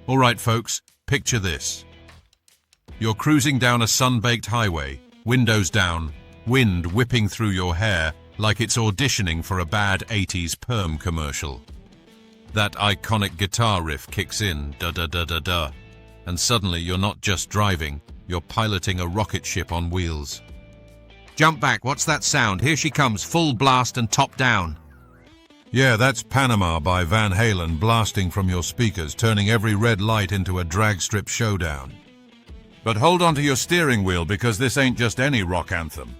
All right, folks, picture this. You're cruising down a sun-baked highway, windows down, wind whipping through your hair like it's auditioning for a bad 80s perm commercial. That iconic guitar riff kicks in, da-da-da-da-da, and suddenly you're not just driving, you're piloting a rocket ship on wheels. Jump back, what's that sound? Here she comes, full blast and top down. Yeah, that's Panama by Van Halen blasting from your speakers, turning every red light into a drag strip showdown. But hold on to your steering wheel because this ain't just any rock anthem.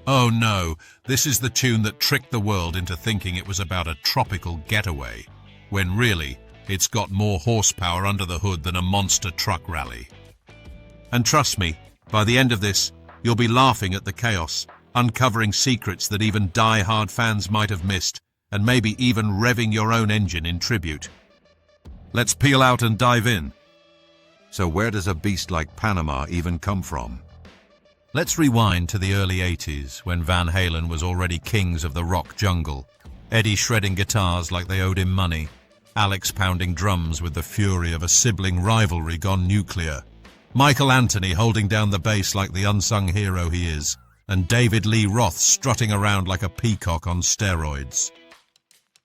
Oh no, this is the tune that tricked the world into thinking it was about a tropical getaway, when really, it's got more horsepower under the hood than a monster truck rally. And trust me, by the end of this, you'll be laughing at the chaos, uncovering secrets that even die-hard fans might have missed, and maybe even revving your own engine in tribute. Let's peel out and dive in. So where does a beast like Panama even come from? Let's rewind to the early 80s, when Van Halen was already kings of the rock jungle. Eddie shredding guitars like they owed him money, Alex pounding drums with the fury of a sibling rivalry gone nuclear, Michael Anthony holding down the bass like the unsung hero he is, and David Lee Roth strutting around like a peacock on steroids.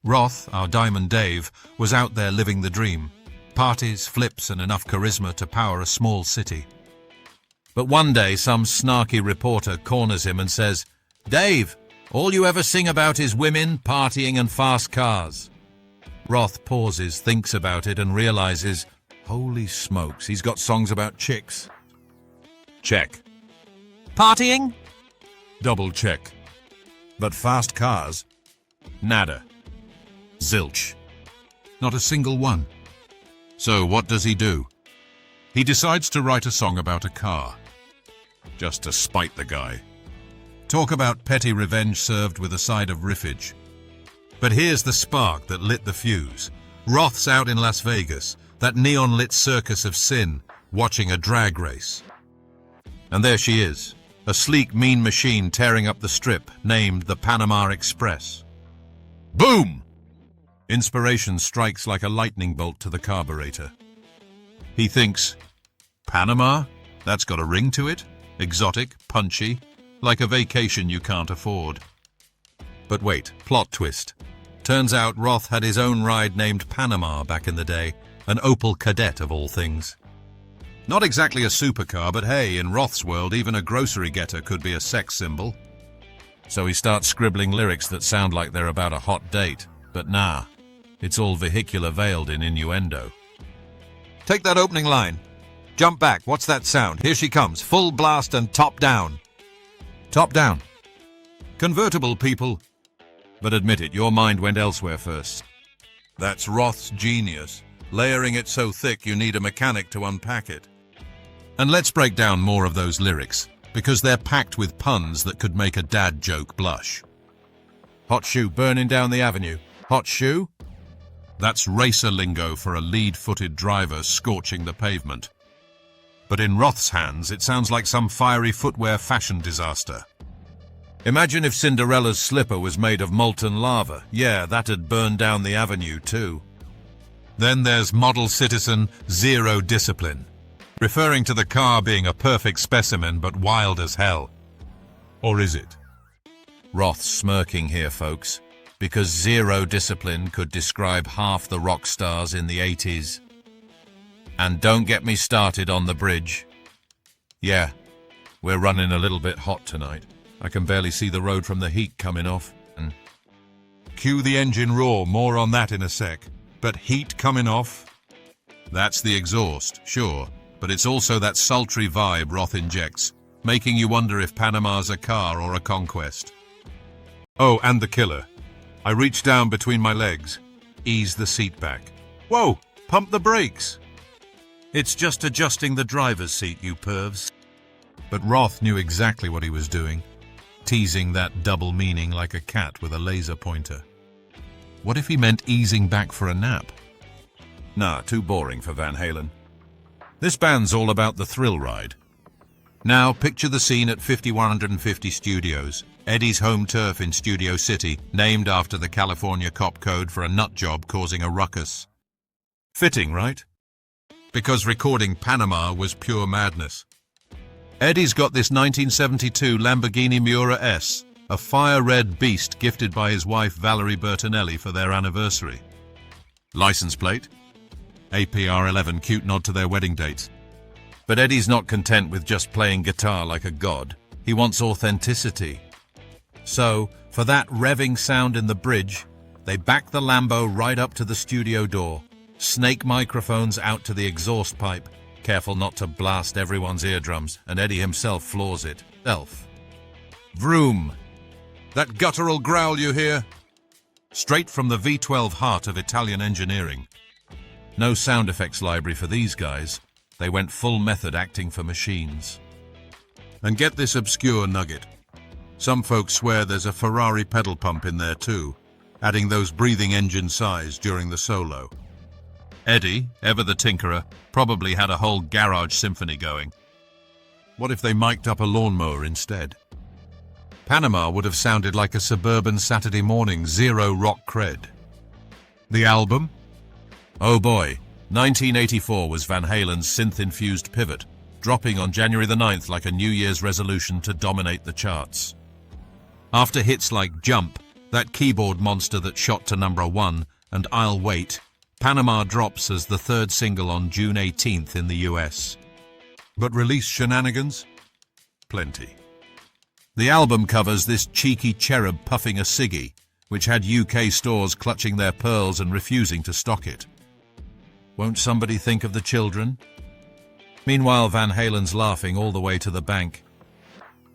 Roth, our Diamond Dave, was out there living the dream. Parties, flips, and enough charisma to power a small city. But one day, some snarky reporter corners him and says, "Dave, all you ever sing about is women, partying, and fast cars." Roth pauses, thinks about it, and realizes, holy smokes, he's got songs about chicks. Check. Partying? Double check. But fast cars? Nada. Zilch. Not a single one. So what does he do? He decides to write a song about a car. Just to spite the guy. Talk about petty revenge served with a side of riffage. But here's the spark that lit the fuse. Roth's out in Las Vegas, that neon-lit circus of sin, watching a drag race. And there she is, a sleek, mean machine tearing up the strip, named the Panama Express. Boom! Inspiration strikes like a lightning bolt to the carburetor. He thinks, Panama? That's got a ring to it? Exotic, punchy, like a vacation you can't afford. But wait, plot twist. Turns out Roth had his own ride named Panama back in the day, an Opel Kadett of all things. Not exactly a supercar, but hey, in Roth's world, even a grocery getter could be a sex symbol. So he starts scribbling lyrics that sound like they're about a hot date, but nah, it's all vehicular veiled in innuendo. Take that opening line. Jump back, what's that sound? Here she comes, full blast and top down. Top down. Convertible, people. But admit it, your mind went elsewhere first. That's Roth's genius, layering it so thick you need a mechanic to unpack it. And let's break down more of those lyrics, because they're packed with puns that could make a dad joke blush. Hot shoe burning down the avenue. Hot shoe? That's racer lingo for a lead-footed driver scorching the pavement. But in Roth's hands, it sounds like some fiery footwear fashion disaster. Imagine if Cinderella's slipper was made of molten lava. Yeah, that'd burn down the avenue too. Then there's model citizen zero discipline, referring to the car being a perfect specimen but wild as hell. Or is it? Roth's smirking here, folks, because zero discipline could describe half the rock stars in the 80s. And don't get me started on the bridge. Yeah, we're running a little bit hot tonight. I can barely see the road from the heat coming off. And cue the engine roar, more on that in a sec. But heat coming off? That's the exhaust, sure, but it's also that sultry vibe Roth injects, making you wonder if Panama's a car or a conquest. Oh, and the killer. I reach down between my legs, ease the seat back. Whoa, pump the brakes. It's just adjusting the driver's seat, you pervs. But Roth knew exactly what he was doing, teasing that double meaning like a cat with a laser pointer. What if he meant easing back for a nap? Nah, too boring for Van Halen. This band's all about the thrill ride. Now, picture the scene at 5150 Studios, Eddie's home turf in Studio City, named after the California cop code for a nut job causing a ruckus. Fitting, right? because recording Panama was pure madness. Eddie's got this 1972 Lamborghini Miura S, a fire-red beast gifted by his wife Valerie Bertinelli for their anniversary. License plate? APR11, cute nod to their wedding dates. But Eddie's not content with just playing guitar like a god. He wants authenticity. So, for that revving sound in the bridge, they back the Lambo right up to the studio door, snake microphones out to the exhaust pipe, careful not to blast everyone's eardrums, and Eddie himself floors it. Elf. Vroom! That guttural growl you hear? Straight from the V12 heart of Italian engineering. No sound effects library for these guys. They went full method acting for machines. And get this obscure nugget. Some folks swear there's a Ferrari pedal pump in there too, adding those breathing engine sighs during the solo. Eddie, ever the tinkerer, probably had a whole garage symphony going. What if they mic'd up a lawnmower instead? Panama would have sounded like a suburban Saturday morning zero rock cred. The album? Oh boy, 1984 was Van Halen's synth-infused pivot, dropping on January the 9th like a New Year's resolution to dominate the charts. After hits like Jump, that keyboard monster that shot to #1, and I'll Wait, Panama drops as the third single on June 18th in the US. But release Shenanigans? Plenty. The album covers this cheeky cherub puffing a ciggy, which had UK stores clutching their pearls and refusing to stock it. Won't somebody think of the children? Meanwhile, Van Halen's laughing all the way to the bank.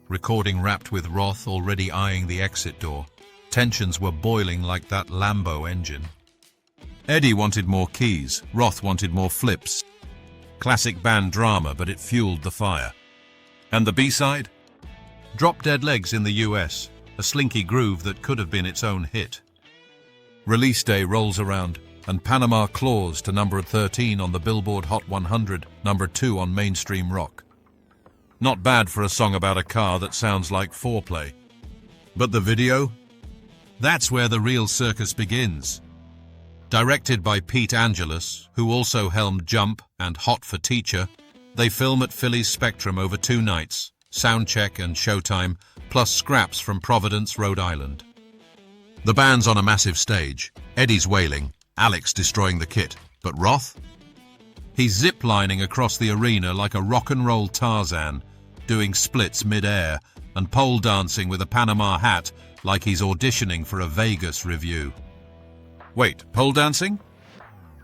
Recording wrapped with Roth already eyeing the exit door. Tensions were boiling like that Lambo engine. Eddie wanted more keys, Roth wanted more flips. Classic band drama, but it fueled the fire. And the B-side? Drop Dead Legs in the US, a slinky groove that could have been its own hit. Release day rolls around, and Panama claws to number 13 on the Billboard Hot 100, number 2 on mainstream rock. Not bad for a song about a car that sounds like foreplay. But the video? That's where the real circus begins. Directed by Pete Angelus, who also helmed Jump and Hot for Teacher, they film at Philly's Spectrum over 2 nights, soundcheck and showtime, plus scraps from Providence, Rhode Island. The band's on a massive stage. Eddie's wailing, Alex destroying the kit. But Roth? He's ziplining across the arena like a rock and roll Tarzan, doing splits mid-air and pole dancing with a Panama hat like he's auditioning for a Vegas review. Wait, pole dancing?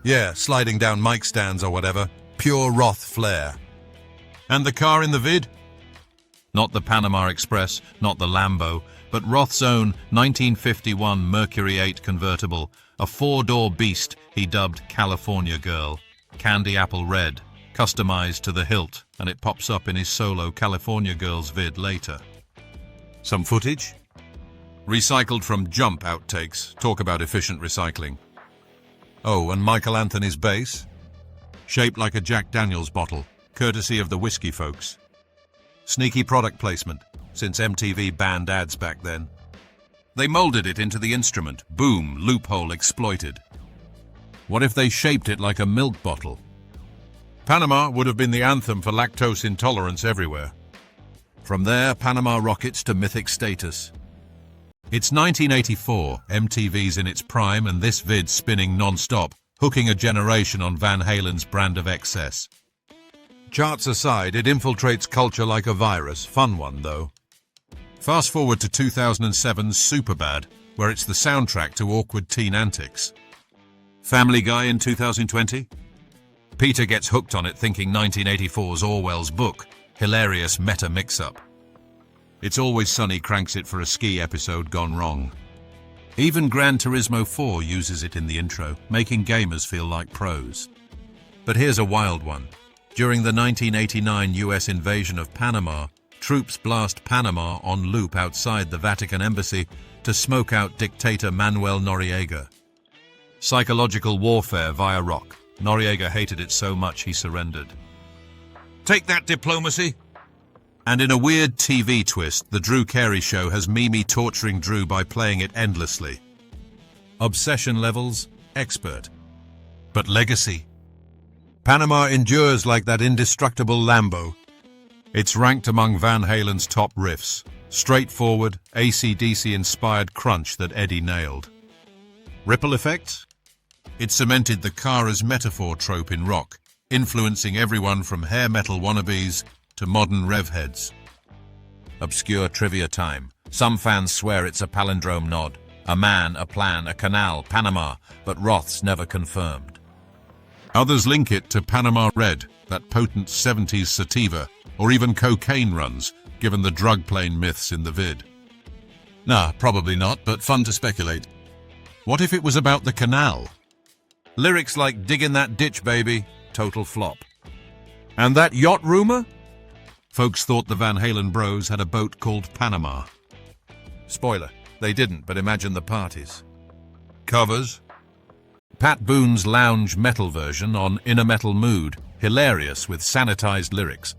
Yeah, sliding down mic stands or whatever. Pure Roth flair. And the car in the vid? Not the Panama Express, not the Lambo, but Roth's own 1951 Mercury 8 convertible, a 4-door beast he dubbed California Girl. Candy apple red, customized to the hilt, and it pops up in his solo California Girls vid later. Some footage? Recycled from Jump outtakes. Talk about efficient recycling. Oh, and Michael Anthony's bass? Shaped like a Jack Daniels bottle, courtesy of the whiskey folks. Sneaky product placement, since MTV banned ads back then. They molded it into the instrument. Boom, loophole exploited. What if they shaped it like a milk bottle? Panama would have been the anthem for lactose intolerance everywhere. From there, Panama rockets to mythic status. It's 1984, MTV's in its prime, and this vid's spinning non-stop, hooking a generation on Van Halen's brand of excess. Charts aside, it infiltrates culture like a virus. Fun one, though. Fast forward to 2007's Superbad, where it's the soundtrack to awkward teen antics. Family Guy in 2020? Peter gets hooked on it thinking 1984's Orwell's book. Hilarious meta mix-up. It's Always Sunny cranks it for a ski episode gone wrong. Even Gran Turismo 4 uses it in the intro, making gamers feel like pros. But here's a wild one. During the 1989 US invasion of Panama, troops blast Panama on loop outside the Vatican embassy to smoke out dictator Manuel Noriega. Psychological warfare via rock. Noriega hated it so much he surrendered. Take that, diplomacy! And in a weird TV twist, the Drew Carey Show has Mimi torturing Drew by playing it endlessly. Obsession levels, expert. But legacy? Panama endures like that indestructible Lambo. It's ranked among Van Halen's top riffs. Straightforward, AC/DC-inspired crunch that Eddie nailed. Ripple effects? It cemented the car as metaphor trope in rock, influencing everyone from hair metal wannabes to modern rev heads. Obscure trivia time. Some fans swear it's a palindrome nod. A man, a plan, a canal, Panama, but Roth's never confirmed. Others link it to Panama Red, that potent 70s sativa, or even cocaine runs, given the drug plane myths in the vid. Nah, probably not, but fun to speculate. What if it was about the canal? Lyrics like "digging that ditch, baby," total flop. And that yacht rumor? Folks thought the Van Halen bros had a boat called Panama. Spoiler, they didn't, but imagine the parties. Covers? Pat Boone's lounge metal version on Inner Metal Mood, hilarious with sanitized lyrics.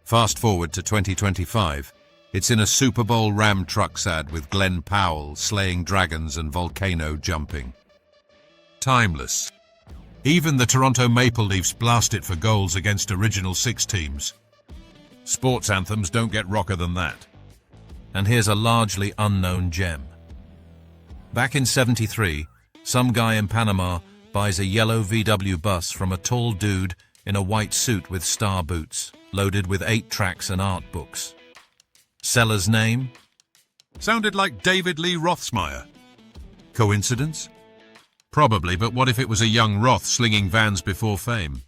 Fast forward to 2025, it's in a Super Bowl Ram Trucks ad with Glenn Powell slaying dragons and volcano jumping. Timeless. Even the Toronto Maple Leafs blast it for goals against Original Six teams. Sports anthems don't get rocker than that. And here's a largely unknown gem. Back in '73, some guy in Panama buys a yellow VW bus from a tall dude in a white suit with star boots, loaded with 8 tracks and art books. Seller's name? Sounded like David Lee Rothsmeyer. Coincidence? Probably, but what if it was a young Roth slinging vans before fame?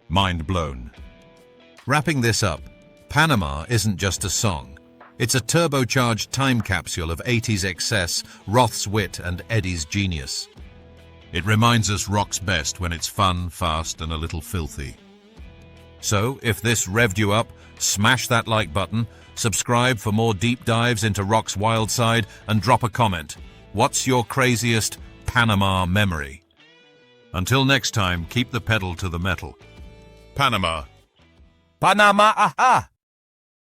Mind blown. Wrapping this up, Panama isn't just a song. It's a turbocharged time capsule of 80s excess, Roth's wit, and Eddie's genius. It reminds us rock's best when it's fun, fast, and a little filthy. So, if this revved you up, smash that like button, subscribe for more deep dives into rock's wild side, and drop a comment. What's your craziest Panama memory? Until next time, keep the pedal to the metal. Panama. Panama, aha!